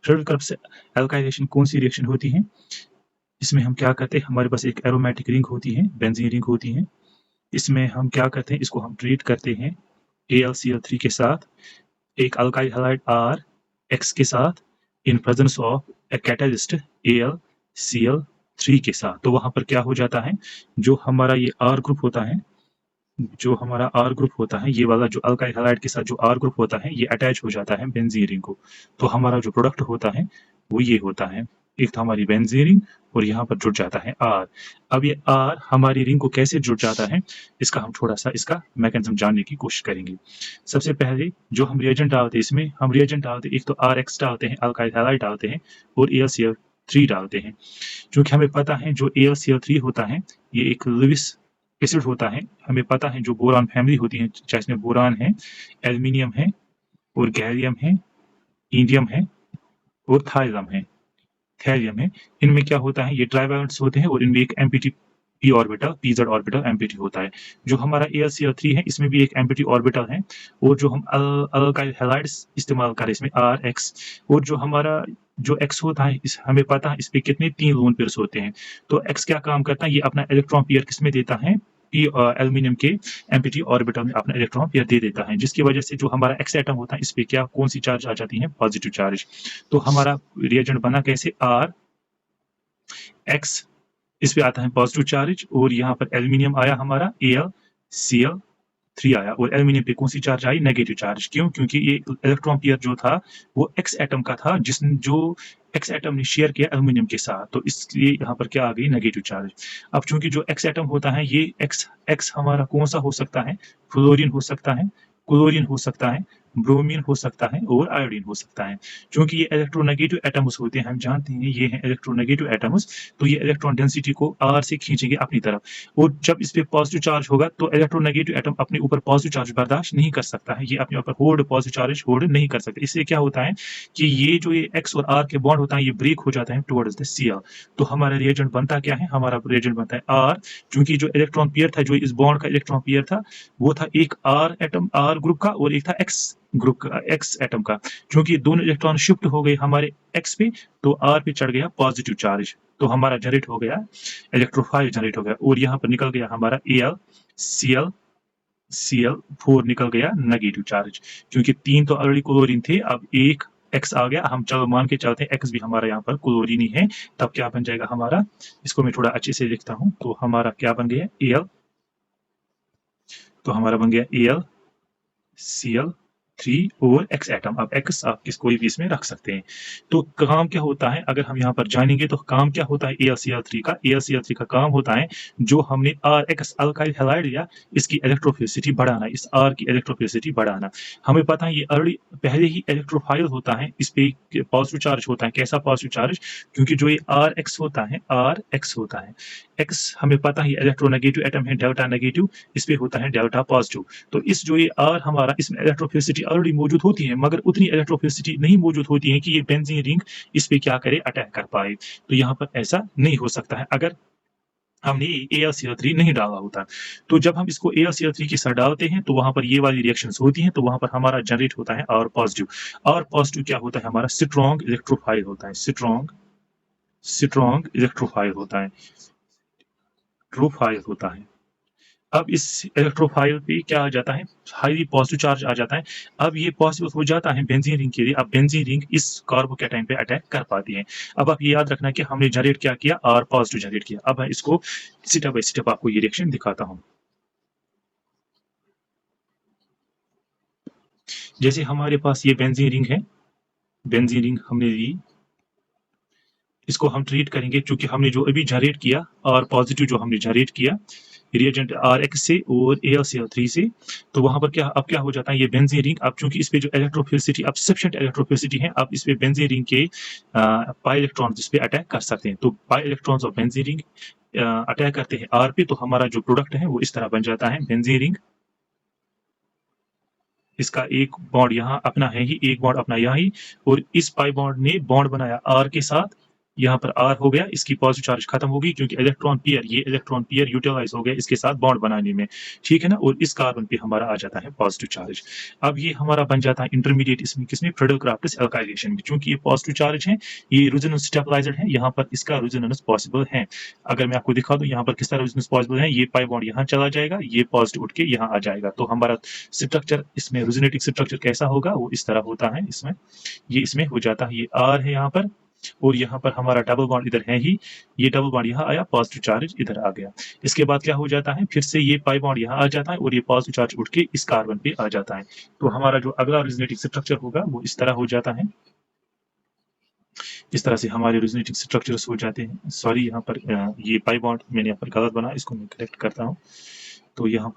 Third तरफ से alkylation कौन सी रिएक्शन होती है, इसमें हम क्या करते हैं, हमारे पास एक एरोमेटिक रिंग होती है, बेंजीन रिंग होती है। इसमें हम क्या करते हैं, इसको हम ट्रीट करते हैं AlCl3 के साथ, एक अल्काइल हैलाइड R X के साथ, in presence of a catalyst AlCl3 के साथ। तो वहां पर क्या हो जाता है, जो हमारा ये R ग्रुप होता है, जो हमारा R ग्रुप होता है, ये वाला जो अल्काइल हैलाइड के साथ जो R ग्रुप होता है, ये अटैच हो जाता है बेंजीन रिंग को। तो हमारा जो प्रोडक्ट होता है वो ये होता है, एक तो हमारी बेंजीन रिंग और यहाँ पर जुड़ जाता है R। अब ये R हमारी रिंग को कैसे जुड़ जाता है, इसका हम थोड़ा सा इसका मैकेनिज्म जानने की कोशिश करेंगे। सबसे पहले जो हम रिएजेंट डालते हैं, इसमें हम रिएजेंट डालते हैं, एक तो RX डालते हैं, अल्काइल हैलाइड डालते हैं, और AlCl3 डालते हैं। क्योंकि हमें पता है जो AlCl3 होता है ये एक लुईस एसिड होता है, हमें पता है जो बोरान फैमिली होती है, चाहे इसमें बोरान है, एल्यूमिनियम है, और गैलियम है, इंडियम है, और थाइलम है, थैलियम है। इनमें क्या होता है, ये ट्राइवैलेंट्स होते हैं और इनमें एक empty p orbital, pz orbital empty होता है। जो हमारा AlCl3 है इसमें भी एक एम्प्टी ऑर्बिटल है, और जो हम अल्काइल हैलाइड्स इस्तेमाल करें इसमें RX, और जो हमारा जो X होता है इस हमें पता है इस पे कितने 3 लोन पेयर्स होते हैं। तो X क्या काम करता है, ये अपना इलेक्ट्रॉन पेयर किसमें देता है, एल्यूमिनियम के एम्प्टी ऑर्बिटल में अपना इलेक्ट्रॉन पेयर दे देता है, जिसकी वजह से जो हमारा X एटम होता है इस पे क्या कौन सी चार्ज आ जाती है, पॉजिटिव चार्ज। तो हमारा रिएजेंट बना कैसे, R X, इस पे आता है पॉजिटिव चार्ज, और यहाँ पर एल्यूमिनियम आया हमारा AlCl3 आया, और एल्यूमिनियम पे कौन सी चार्ज आई, नेगेटिव चार्ज। क्यों, क्योंकि ये इलेक्ट्रॉन पेयर जो था वो X एटम का था, जिसने जो X एटम ने शेयर किया एल्यूमिनियम के साथ, तो इसलिए यहाँ पर क्या आ गई, नेगेटिव चार्ज। अब चूंकि जो X एटम होता है ये X हमारा कौन सा हो सकता है, फ्लोरीन हो सकता है, क्लोरीन हो सकता है, ब्रोमीन हो सकता है, और आयोडीन हो सकता है। क्योंकि ये इलेक्ट्रोनेगेटिव एटम्स होते हैं, हम जानते हैं ये हैं इलेक्ट्रोनेगेटिव एटम्स, तो ये इलेक्ट्रॉन डेंसिटी को R से खींचेंगे अपनी तरफ, और जब इस पे पॉजिटिव चार्ज होगा तो इलेक्ट्रोनेगेटिव एटम अपने ऊपर पॉजिटिव चार्ज बर्दाश्त नहीं कर सकता है, ये अपने ऊपर होल्ड पॉजिटिव चार्ज होल्ड नहीं कर सकता। इससे क्या होता है कि ये जो ये X और R के बॉन्ड होता है ये ब्रेक हो जाता है टुवर्ड्स द Cl। तो हमारा रिएजेंट बनता क्या है, हमारा रिएजेंट बनता है R, क्योंकि जो इलेक्ट्रॉन पेयर था, जो इस बॉन्ड का इलेक्ट्रॉन पेयर था, वो था एक R एटम, R ग्रुप का, और एक था X ग्रुप का, X एटम का। क्योंकि दोनों इलेक्ट्रॉन शिफ्ट हो गए हमारे X पे, तो R पे चढ़ गया पॉजिटिव चार्ज, तो हमारा जनरेट हो गया इलेक्ट्रोफाइल जनरेट हो गया, और यहाँ पर निकल गया हमारा Cl4 निकल गया नेगेटिव चार्ज। क्योंकि 3 तो ऑलरेडी क्लोरीन थे, अब एक X आ गया, हम चलो मान के चलते हैं X भी हमारा यहाँ पर क्लोरीन ही है, तब क्या बन जाएगा हमारा, इसको मैं थोड़ा अच्छे से लिखता हूँ, तो हमारा क्या बन गया Al, तो हमारा बन गया AlCl3 और X एटम। अब X आप किस कोई भी इसमें रख सकते हैं। तो काम क्या होता है, अगर हम यहाँ पर जानेंगे तो काम क्या होता है AlCl3 का, AlCl3 का काम होता है जो हमने RX अल्काइल हैलाइड लिया, इसकी इलेक्ट्रोफिलिसिटी बढ़ाना, इस R की इलेक्ट्रोफिलिसिटी बढ़ाना। हमें पता है ये ऑलरेडी पहले ही इलेक्ट्रोफाइल होता है, इस पे पॉजिटिव चार्ज होता है। कैसा पॉजिटिव चार्ज, क्योंकि जो ये RX होता है, RX होता है, X हमें पता है इलेक्ट्रोनेगेटिव एटम है, डेल्टा नेगेटिव, इस पे होता है डेल्टा पॉजिटिव। तो इस जो ये R हमारा, इसमें इलेक्ट्रोफिलिसिटी ऑलरेडी मौजूद होती है, मगर उतनी इलेक्ट्रोफिलिसिटी नहीं मौजूद होती है कि ये बेंजीन रिंग इस पे क्या करे, अटैक कर पाए। तो यहाँ पर ऐसा नहीं हो सकता है अगर हमने AlCl3 नहीं डाला होता। तो जब हम इसको AlCl3 के साथ डालते हैं तो वहां पर ये वाली रिएक्शंस होती हैं, तो वहां पर हमारा जनरेट होता है R पॉजिटिव। R पॉजिटिव क्या होता है हमारा, स्ट्रॉन्ग इलेक्ट्रोफाइल होता है, स्ट्रॉन्ग इलेक्ट्रोफाइल होता है, इलेक्ट्रोफाइल होता है। अब इस इलेक्ट्रोफाइल पे क्या आ जाता है, हाईली पॉजिटिव चार्ज आ जाता है। अब ये पॉसिबल हो जाता है बेंजीन रिंग के लिए, अब बेंजीन रिंग इस कार्बोकैटायन पे अटैक कर पाती है। अब आप ये याद रखना कि हमने जनरेट क्या किया, R पॉजिटिव जनरेट किया। अब मैं इसको स्टेप बाय स्टेप आपको ये रिएक्शन दिखाता हूँ। जैसे हमारे पास ये बेंजीन रिंग है, बेंजीन रिंग हमने ली, इसको हम ट्रीट करेंगे, क्योंकि हमने जो अभी जनरेट किया R पॉजिटिव, जो हमने जनरेट किया रिएजेंट RX से और AlCl3 से, तो वहां पर क्या अब क्या हो जाता है, ये बेंजीन रिंग, अब चूंकि इस पे जो इलेक्ट्रोफिलिसिटी, अब सफिशिएंट इलेक्ट्रोफिलिसिटी है, अब इस पे बेंजीन रिंग के पाई इलेक्ट्रॉन इस पे अटैक कर सकते हैं। तो pi electrons of benzene ring attack करते हैं R पे, तो हमारा जो प्रोडक्ट है वो इस तरह बन जाता है, बेंजीन रिंग, इसका एक बॉन्ड यहाँ अपना है ही, एक बॉन्ड अपना यहाँ ही, और इस पाई बॉन्ड ने बॉन्ड बनाया R के साथ, यहाँ पर R हो गया, इसकी पॉजिटिव चार्ज खत्म होगी क्योंकि ये इलेक्ट्रॉन पेयर यूटिलाइज हो गया इसके साथ बॉन्ड बनाने में, ठीक है ना। और इस कार्बन पे हमारा आ जाता है पॉजिटिव चार्ज। अब ये हमारा बन जाता है इंटरमीडिएट इसमें किसमें, फ्रेडोक्राफ्टस एल्काइलेशन में। चूंकि ये पॉजिटिव चार्ज है, ये रेजोनेंस स्टेबलाइजर है, यहाँ पर इसका रेजोनेंस पॉसिबल है। अगर मैं आपको दिखा दूं यहाँ पर किस तरह रेजोनेंस पॉसिबल है, ये पाई बॉन्ड यहाँ चला जाएगा, ये पॉजिटिव उठ के यहाँ आ जाएगा, तो हमारा स्ट्रक्चर इसमें रेजोनेटिंग स्ट्रक्चर कैसा होगा, वो इस तरह होता है। इसमें ये इसमें हो जाता है, ये R है यहाँ पर, और यहाँ पर हमारा डबल बॉन्ड इधर है ही, ये डबल बॉन्ड यहाँ आया, पॉजिटिव चार्ज इधर आ गया। इसके बाद क्या हो जाता है, फिर से ये पाई बॉन्ड यहाँ आ जाता है और ये पॉजिटिव चार्ज उठ के इस कार्बन पे आ जाता है। तो हमारा जो अगला रेजोनेटिंग स्ट्रक्चर होगा वो इस तरह हो जाता है। इस तरह से हमारे रेजोनेटिंग स्ट्रक्चर्स हो जाते हैं। सॉरी, यहाँ पर ये पाई बॉन्ड मैंने यहाँ पर गलत बना, इसको मैं करेक्ट करता हूँ। तो यहाँ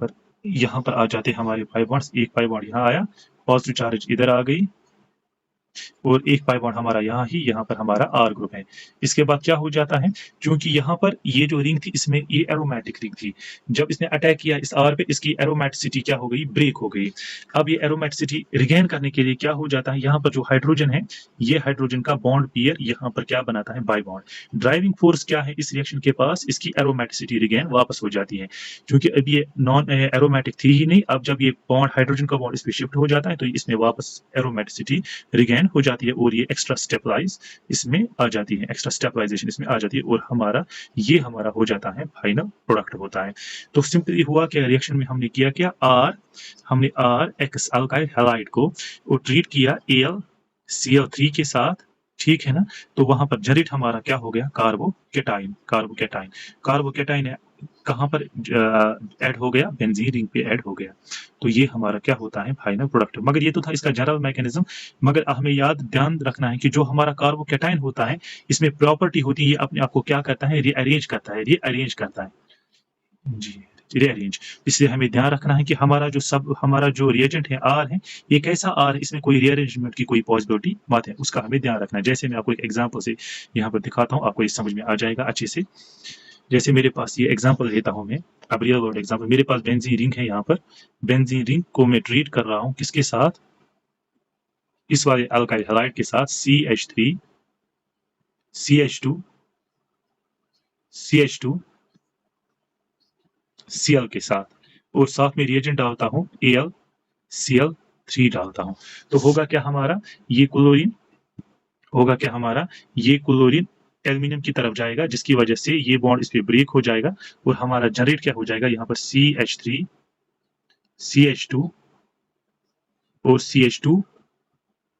पर आ जाते हैं हमारे पाई बॉन्ड्स, एक पाई बॉन्ड यहाँ आया, पॉजिटिव चार्ज इधर आ गई, और एक पाई बॉन्ड हमारा यहाँ पर हमारा R ग्रुप है। इसके बाद क्या हो जाता है, क्योंकि यहाँ पर ये जो रिंग थी इसमें ये एरोमेटिक रिंग थी, जब इसने अटैक किया इस R पे, इसकी एरोमेटिसिटी क्या हो गई, ब्रेक हो गई। अब ये एरोमेटिसिटी रिगेन करने के लिए क्या हो जाता है, यहाँ पर जो हाइड्रोजन है, ये हाइड्रोजन का बॉन्ड पेयर यहाँ पर क्या बनाता है, बाई बॉन्ड। ड्राइविंग फोर्स क्या है इस रिएक्शन के पास, इसकी एरोमेटिसिटी रिगेन वापस हो जाती है, क्योंकि अब ये नॉन एरोमेटिक थी ही नहीं। अब जब ये बॉन्ड हाइड्रोजन का बॉन्ड इस पे शिफ्ट हो जाता है तो इसमें वापस एरोमेटिसिटी रिगेन हो जाती है, और ये एक्स्ट्रा स्टेबलाइज इसमें आ जाती है, एक्स्ट्रा स्टेबलाइजेशन इसमें आ जाती है, और हमारा हो जाता है फाइनल प्रोडक्ट होता है। तो सिंपली हुआ क्या, रिएक्शन में हमने किया क्या, हमने R एक्स अल्काइल हैलाइड को ट्रीट किया AlCl3 के साथ, ठीक है ना। तो वहां पर जनरेट हमारा क्या हो गया, कार्बोकेटाइन कहां पर ऐड हो गया, बेंजीन रिंग पे ऐड हो गया। तो ये हमारा क्या होता है, फाइनल प्रोडक्ट। मगर ये तो था इसका जनरल मैकेनिज्म, मगर हमें ध्यान रखना है कि जो हमारा कार्बोकेटाइन होता है इसमें प्रॉपर्टी होती है, ये अपने आप को क्या करता है, रीअरेंज करता है जी, रीअरेंज। इसलिए हमें ध्यान रखना है कि हमारा जो रिएजेंट है R है, ये कैसा R है, इसमें कोई रीअरेंजमेंट की कोई पॉसिबिलिटी मत है, उसका हमें ध्यान रखना है। जैसे मैं आपको एक एग्जांपल से यहाँ पर दिखाता हूँ, आपको ये समझ में आ जाएगा अच्छे से। जैसे मेरे पास ये एग्जांपल लेता हूँ मैं, अब रियल वर्ल्ड एग्जांपल, मेरे पास बेंजीन रिंग है, यहाँ पर बेंजीन रिंग को मैं ट्रीट कर रहा हूँ किसके साथ, इस वाले अल्काइल हैलाइड के साथ, CH3 CH2 Cl के साथ, और साथ में रिएजेंट डालता हूँ AlCl3 डालता हूँ। तो होगा क्या हमारा, ये क्लोरीन एल्यूमिनियम की तरफ जाएगा, जिसकी वजह से ये बॉन्ड इस पे ब्रेक हो जाएगा, और हमारा जनरेट क्या हो जाएगा, यहाँ पर CH3 CH2 और CH2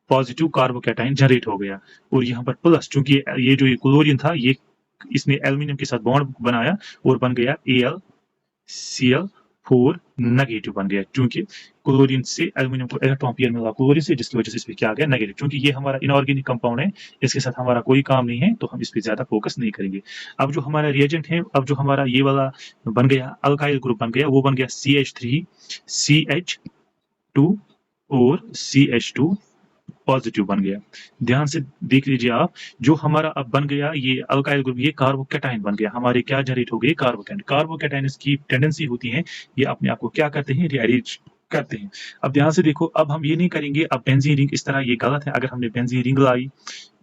पॉजिटिव कार्बोकेटाइन जनरेट हो गया। और यहाँ पर प्लस, चूंकि ये जो क्लोरीन था, ये इसने एल्यूमिनियम के साथ बॉन्ड बनाया और बन गया AlCl4 नेगेटिव बन गया, क्योंकि क्लोरीन से एल्यूमिनियम को इलेक्ट्रॉन पेयर मिला क्लोरीन से, जिसकी वजह से इस पे क्या आ गया, नेगेटिव। क्योंकि ये हमारा इनऑर्गेनिक कंपाउंड है, इसके साथ हमारा कोई काम नहीं है, तो हम इस पे ज्यादा फोकस नहीं करेंगे। अब जो हमारा रिएजेंट है, अब जो हमारा ये वाला बन गया अल्काइल ग्रुप बन गया, वो बन गया CH3 CH2 और CH2 पॉजिटिव बन गया। ध्यान से देख लीजिए आप, जो हमारा अब बन गया ये अल्काइल ग्रुप, ये कार्बोकेटाइन बन गया, हमारे क्या जनरेट हो गए, कार्बोकेटाइन की टेंडेंसी होती है, ये अपने आप को क्या करते हैं, रीअरेंज करते हैं। अब ध्यान से देखो, अब हम ये नहीं करेंगे, अब बेंजीन रिंग इस तरह, ये गलत है। अगर हमने बेंजीन रिंग लाई,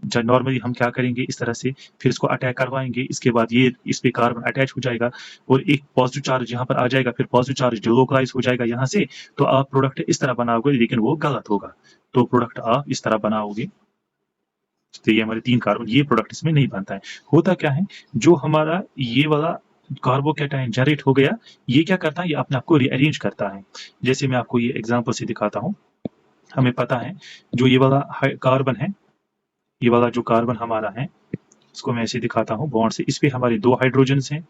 जब नॉर्मली हम क्या करेंगे, इस तरह से फिर इसको अटैक करवाएंगे, इसके बाद ये इस पे कार्बन अटैच हो जाएगा और एक पॉजिटिव चार्ज यहाँ पर आ जाएगा, फिर पॉजिटिव चार्ज डिलोकलाइज हो जाएगा यहाँ से, तो आप प्रोडक्ट इस तरह बनाओगे, लेकिन वो गलत होगा। तो प्रोडक्ट आप इस तरह बनाओगे, तो ये हमारे 3 कार्बन, ये प्रोडक्ट इसमें नहीं बनता है। होता क्या है, जो हमारा ये वाला कार्बोकेटाइन जनरेट हो गया, ये क्या करता है, ये अपने आप को रीअरेंज करता है। जैसे मैं आपको ये एग्जांपल से दिखाता हूँ। हमें पता है जो ये वाला कार्बन है, ये वाला जो कार्बन हमारा है, इसको मैं ऐसे दिखाता हूँ बॉन्ड से, इस पे हमारे 2 हाइड्रोजन्स हैं,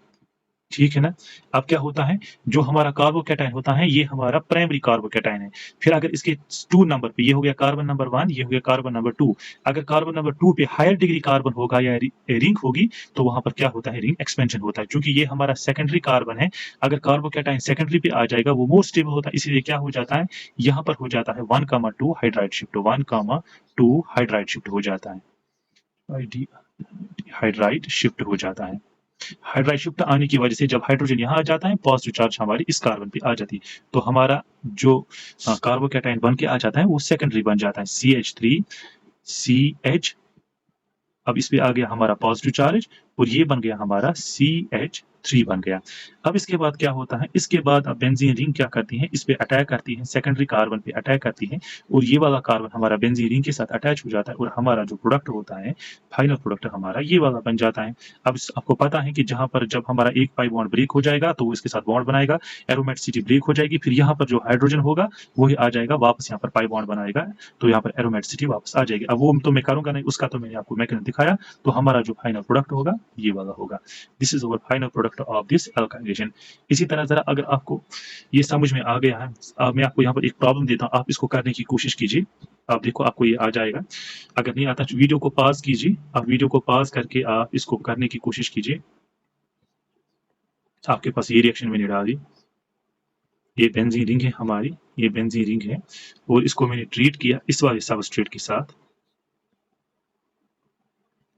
ठीक है ना। अब क्या होता है, जो हमारा कार्बोकेटाइन होता है, ये हमारा प्राइमरी कार्बोकेटाइन है। फिर अगर इसके 2 नंबर पे, ये हो गया कार्बन नंबर 1, ये हो गया कार्बन नंबर 2, अगर कार्बन नंबर 2 पे हायर डिग्री कार्बन होगा या रिंग होगी, तो वहां पर क्या होता है, रिंग एक्सपेंशन होता है। क्योंकि ये हमारा सेकेंडरी कार्बन है, अगर कार्बोकेटाइन सेकेंडरी पे आ जाएगा, वो मोर स्टेबल होता है, इसीलिए क्या हो जाता है, यहाँ पर हो जाता है 1,2 हाइड्राइड शिफ्ट, 1,2 हाइड्राइड शिफ्ट हो जाता है, हाइड्राइड शिफ्ट हो जाता है। हाइड्राइड शिफ्ट आने की वजह से जब हाइड्रोजन यहाँ आ जाता है, पॉजिटिव चार्ज हमारी इस कार्बन पे आ जाती है, तो हमारा जो कार्बोकेटाइन बन के आ जाता है, वो सेकेंडरी बन जाता है, CH3 CH अब इस पे आ गया हमारा पॉजिटिव चार्ज और ये बन गया हमारा CH3 बन गया। अब इसके बाद क्या होता है, इसके बाद अब बेंजीन रिंग क्या करती है, इस पे अटैक करती है, सेकेंडरी कार्बन पे अटैक करती है और ये वाला कार्बन हमारा बेंजीन रिंग के साथ अटैच हो जाता है और हमारा जो प्रोडक्ट होता है, फाइनल प्रोडक्ट हमारा ये वाला बन जाता है। अब आपको पता है कि जहां पर जब हमारा एक पाई बॉन्ड ब्रेक हो जाएगा तो वो इसके साथ बॉन्ड बनाएगा, एरोमेटिसिटी ब्रेक हो जाएगी, फिर यहाँ पर जो हाइड्रोजन होगा वही आ जाएगा वापस यहाँ पर पाई बॉन्ड बनाएगा, तो यहाँ पर एरोमेटिसिटी वापस आ जाएगी। अब वो तो मैं करूंगा नहीं, उसका तो मैंने आपको मैकेनिज्म दिखाया। तो हमारा जो फाइनल प्रोडक्ट होगा ये वाला होगा। This is our final product of this alkylation. इसी तरह जरा अगर आपको ये समझ में आ गया है, मैं आपको यहाँ पर एक प्रॉब्लम देता हूँ, आप इसको करने की कोशिश कीजिए। आप देखो आपको ये आ जाएगा। अगर नहीं आता तो वीडियो को पॉज कीजिए, आप वीडियो को पॉज करके आप इसको करने की कोशिश कीजिए। आपके पास ये रिएक्शन मैंने डाल दी, ये बेंजीन रिंग है हमारी, ये बेंजीन रिंग है और इसको मैंने ट्रीट किया इस वाले सबस्ट्रेट के साथ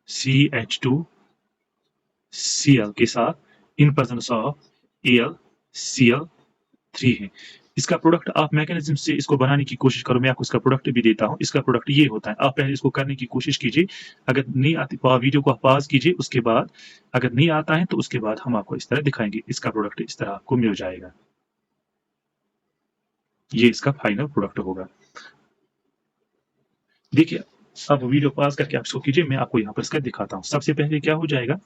CH2Cl के साथ इन प्रेजेंस ऑफ AlCl3 है। इसका प्रोडक्ट आप मैकेनिज्म से इसको बनाने की कोशिश करो, मैं आपको इसका प्रोडक्ट भी देता हूँ। इसका प्रोडक्ट ये होता है, आप पहले इसको करने की कोशिश कीजिए। अगर नहीं आती वीडियो को पॉज कीजिए, उसके बाद अगर नहीं आता है तो उसके बाद हम आपको इस तरह दिखाएंगे। इसका प्रोडक्ट इस तरह आपको मिल जाएगा, ये इसका फाइनल प्रोडक्ट होगा। देखिए अब वीडियो पॉज करके आप इसको कीजिए, मैं आपको यहाँ पर इसका दिखाता हूँ। सबसे पहले क्या हो जाएगा,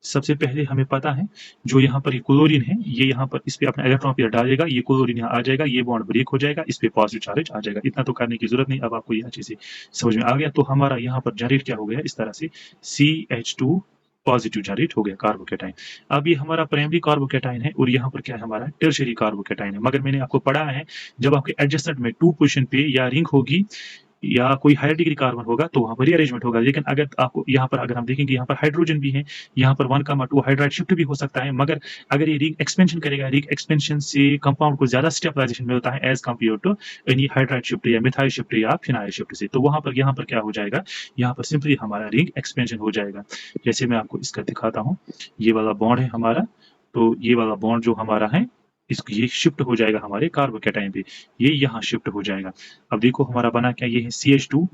सबसे पहले हमें पता है जो यहाँ पर ये क्लोरीन है, ये यहाँ पर इस पे अपना इलेक्ट्रॉन पेयर डालेगा, ये क्लोरीन यहाँ आ जाएगा, ये बॉन्ड ब्रेक हो जाएगा, इस पे पॉजिटिव चार्ज आ जाएगा। इतना तो करने की जरूरत नहीं, अब आपको ये अच्छे से समझ में आ गया। तो हमारा यहाँ पर जनरेट क्या हो गया, इस तरह से CH2 पॉजिटिव जनरेट हो गया कार्बोकेटाइन। अब ये हमारा प्राइमरी कार्बोकेटाइन है और यहाँ पर क्या है हमारा टर्शियरी कार्बोकेटाइन है। मगर मैंने आपको पढ़ा है जब आपके एडजस्टमेंट में 2 पोजीशन पे या रिंग होगी या कोई हायर डिग्री कार्बन होगा तो वहां पर रीअरेंजमेंट होगा। लेकिन अगर आपको यहाँ पर अगर हम देखेंगे यहाँ पर हाइड्रोजन भी है, यहाँ पर 1,2 हाइड्राइड शिफ्ट भी हो सकता है। मगर अगर ये रिंग एक्सपेंशन करेगा, रिंग एक्सपेंशन से कंपाउंड को ज्यादा स्टेबलाइजेशन मिलता है as compared to any hydride shift या मिथाइल शिफ्ट या फिनाइल शिफ्ट से। तो वहां पर यहाँ पर क्या हो जाएगा, यहाँ पर सिंपली हमारा रिंग एक्सपेंशन हो जाएगा। जैसे मैं आपको इसका दिखाता हूँ, ये वाला बॉन्ड है हमारा, तो ये वाला बॉन्ड जो हमारा है इसको ये शिफ्ट हो जाएगा हमारे कार्बोकेटाइन पे, ये यहाँ शिफ्ट हो जाएगा। अब देखो हमारा बना क्या, ये है CH2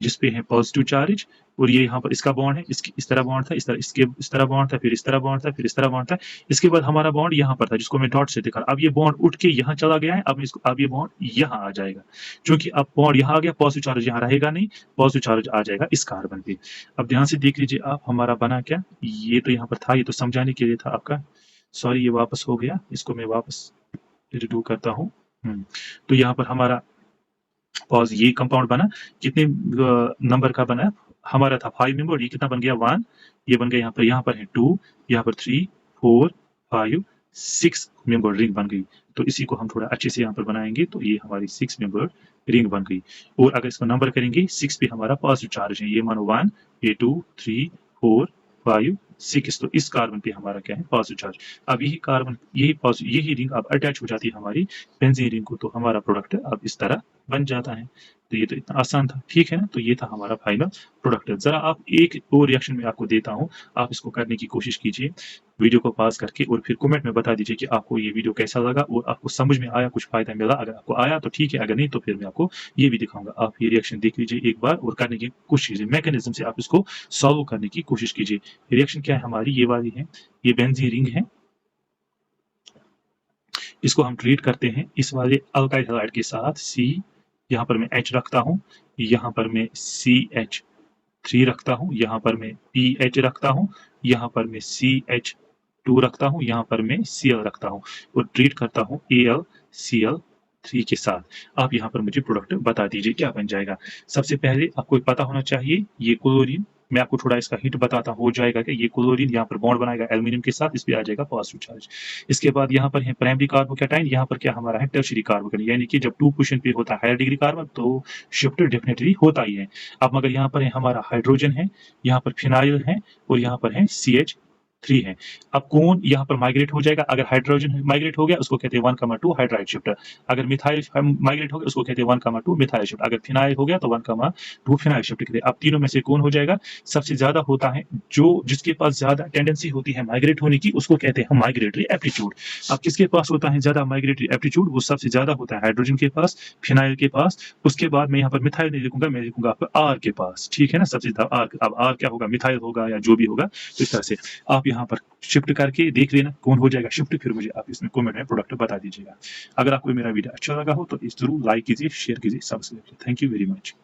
जिसपे है पॉजिटिव चार्ज और ये यहाँ पर इसका बॉन्ड है, इसकी इस तरह बॉन्ड था, इस तरह इसके इस तरह बॉन्ड था, फिर इस तरह बॉन्ड था, फिर इस तरह बॉन्ड था। इसके बाद हमारा बॉन्ड यहाँ पर था जिसको मैं डॉट से दिखा। अब ये बॉन्ड उठ के यहाँ चला गया है, अब ये बॉन्ड यहाँ आ जाएगा। क्योंकि अब बॉन्ड यहाँ आ गया, पॉजिटिव चार्ज यहाँ रहेगा नहीं, पॉजिटिव चार्ज आ जाएगा इस कार्बन पे। अब ध्यान से देख लीजिए आप, हमारा बना क्या, ये तो यहाँ पर था, ये तो समझाने के लिए था आपका। सॉरी ये वापस हो गया, इसको मैं वापस रिडू करता हूँ। तो यहाँ पर हमारा पॉज ये कंपाउंड बना, कितने नंबर का बना, हमारा था 5 मेंबर, ये कितना बन गया 1, ये बन गया यहाँ पर है 2, यहाँ पर 3, 4, 5, 6 मेंबर रिंग बन गई। तो इसी को हम थोड़ा अच्छे से यहाँ पर बनाएंगे, तो ये हमारी 6 मेंबर रिंग बन गई। और अगर इसको नंबर करेंगे 6 पे हमारा पॉजिटिव चार्ज है, ये मानो 1, ये 2, 3, 4, 5, 6, तो इस कार्बन पे हमारा क्या है पॉजिटिव चार्ज। अब यही कार्बन यही रिंग अब अटैच हो जाती है हमारी बेंजीन रिंग को, तो हमारा प्रोडक्ट अब इस तरह बन जाता है। तो ये तो इतना आसान था, ठीक है ना। तो ये था हमारा फाइनल प्रोडक्ट। जरा आप एक और रिएक्शन में आपको देता हूँ, आप इसको करने की कोशिश कीजिए वीडियो को पास करके, और फिर कमेंट में बता दीजिए कि आपको ये वीडियो कैसा लगा और आपको समझ में आया, कुछ फायदा मिला। अगर आपको आया तो ठीक है, अगर नहीं तो फिर मैं आपको ये भी दिखाऊंगा। आप ये रिएक्शन देख लीजिए एक बार और करने की कोशिश कीजिए, मैकेनिज्म से आप इसको सॉल्व करने की कोशिश कीजिए। रिएक्शन क्या है हमारी, ये वाली है, ये बेंजीन रिंग है, इसको हम ट्रीट करते हैं इस वाले अल्काइल हैलाइड के साथ। C यहाँ पर मैं H रखता हूँ, यहाँ पर मैं CH3 रखता हूँ, यहाँ पर मैं PH रखता हूँ, यहाँ पर मैं CH2 रखता हूँ, यहाँ पर मैं Cl रखता हूँ और ट्रीट करता हूँ AlCl3 के साथ। आप यहाँ पर मुझे प्रोडक्ट बता दीजिए क्या बन जाएगा। सबसे पहले आपको पता होना चाहिए ये क्लोरीन, मैं आपको थोड़ा इसका हिंट बताता हो जाएगा कि ये क्लोरीन यहाँ पर बॉन्ड बनाएगा एल्यूमिनियम के साथ, इस पे आ जाएगा पॉजिटिव चार्ज। इसके बाद यहाँ पर है प्राइमरी कार्बोकेटाइन, यहाँ पर क्या हमारा है टर्शियरी कार्बोकेटाइन, यानी कि जब 2 पोजीशन पे होता है हायर डिग्री कार्बन तो शिफ्ट डेफिनेटली होता ही है। अब मगर यहाँ पर है हमारा हाइड्रोजन है, यहाँ पर फिनाइल है और यहाँ पर है CH 3 है। अब कौन यहाँ पर माइग्रेट हो जाएगा? अगर हाइड्रोजन माइग्रेट हो गया उसको कहते हैं 1,2 हाइड्राइड शिफ्ट। अगर मिथाइल माइग्रेट हो गया उसको कहते हैं 1,2 मिथाइल शिफ्ट। अगर फिनाइल हो गया तो 1,2 फिनाइल शिफ्ट कहते हैं। अब तीनों में से कौन हो जाएगा? सबसे ज्यादा होता है जो जिसके पास ज्यादा टेंडेंसी होती है माइग्रेट होने की, उसको कहते हैं माइग्रेटरी एप्टीट्यूड। अब किसके पास होता है ज्यादा माइग्रेटरी एप्टीट्यूड? वो सबसे ज्यादा होता है हाइड्रोजन के पास, फिनाइल के पास। उसके बाद मैं यहाँ पर मिथाइल नहीं लिखूंगा, मैं लिखूंगा आपका आर के पास, ठीक है ना, सबसे ज्यादा आर। अब आर क्या होगा? मिथाइल होगा या जो भी होगा। तो इस तरह से आप यहाँ पर शिफ्ट करके देख लेना कौन हो जाएगा शिफ्ट, फिर मुझे आप इसमें कमेंट में प्रोडक्ट बता दीजिएगा। अगर आपको मेरा वीडियो अच्छा लगा हो तो इस जरूर लाइक कीजिए, शेयर कीजिए, सब्सक्राइब कीजिए। Thank you very much.